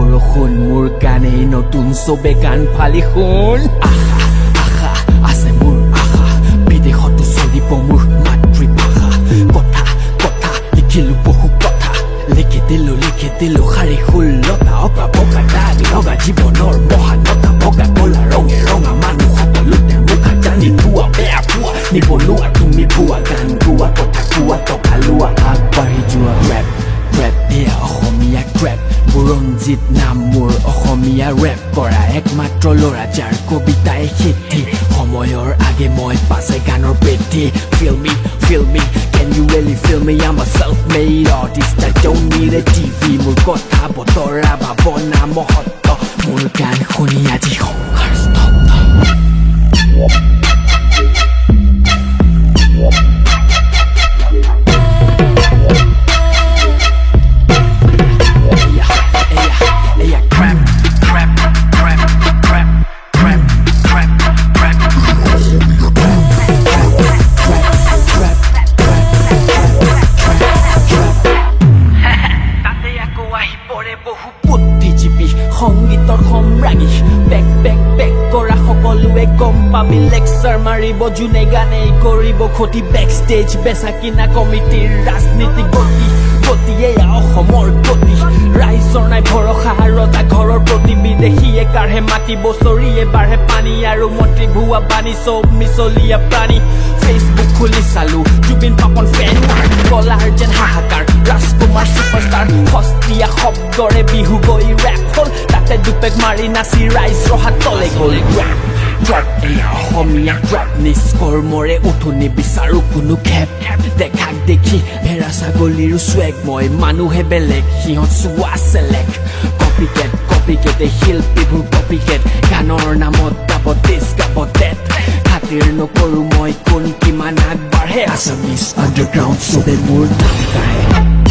বৰষুণ মোৰ গানেই নতুন চবে গান ফালি শুন আশা আশা আছে মোৰ আশা বিদেশতো চলিব মোৰ মাতৃভাষা কথা কথা লিখিলো বহু কথা লিখি দিলো শাৰী ষোল্লটা অকা বকা দাগ লগা জীৱনৰ মহানতা বগা কলা ৰঙে ৰঙা মানুহ সকলোতে মুখা জানি পোৱা বেয়া পোৱা নিবনুৱা তুমি পোৱা গান গোৱা কথা কোৱা টকা লোৱা আগবাঢ়ি যোৱা ৰেপ ৰেপ এয়া অসমীয়া ৰেপ বুৰঞ্জিত নাম মোৰ অসমীয়া ৰেপ কৰা একমাত্ৰ ল'ৰা যাৰ কবিতাই সিদ্ধি সময়ৰ আগে মই পাছে গানৰ বৃদ্ধি feel me can you really feel me I'm a self-made artist I don't need a TV মোৰ কথা বতৰা ভাৱনা মহত্ব মোৰ গান শুনি আজি সংসাৰ স্তব্ধ সংগীতৰ সম্ৰাগী বেক বেক বেক কৰা সকলোৱে গম পাবি লেকচাৰ মাৰিব যোনে গানেই কৰিব ক্ষতি বেক ষ্টেজ বেচা কিনা কমিটিৰ ৰাজনীতি গতিয়ে অসমৰ গতি ৰাইজৰ নাই ভৰসা ৰজা ঘৰৰ প্ৰতি বিদেশীয়ে কাঢ়ে মাটি বছৰিয়ে বাঢ়ে পানী আৰু মন্ত্ৰী ভুৱা বাণী চব মিছলীয়া প্ৰাণী ফেচবুক খুলি চালো জুবিন পাপন ফেন কলাৰ যেন হাহাকাৰ ৰাজকুমাৰ ছুপাৰষ্টাৰ সস্তীয়া শব্দৰে বিহু গৈ ৰেপ হ'ল তাতে দুপেক মাৰি নাচি ৰাইজ ৰহা তলে গ'ল ৰেপ এয়া অসমীয়া ৰেপ নিজ কৰ্মৰে উঠনি বিচাৰো কোনো খেপ দেখাক দেখি ভেড়া ছাগলীৰো স্ৱেগ মই মানুহে বেলেগ সিহঁত চোৱা চেলেক কপিকেট শিল্পীবোৰ কপিকেট গানৰ নামত গাব দেশ গাব ডেট খাতিৰ নকৰো মই কোন কিমান আগবাঢ়ে আছামিজ আণ্ডাৰগ্ৰাউণ্ড চবে মোৰ নাম গায়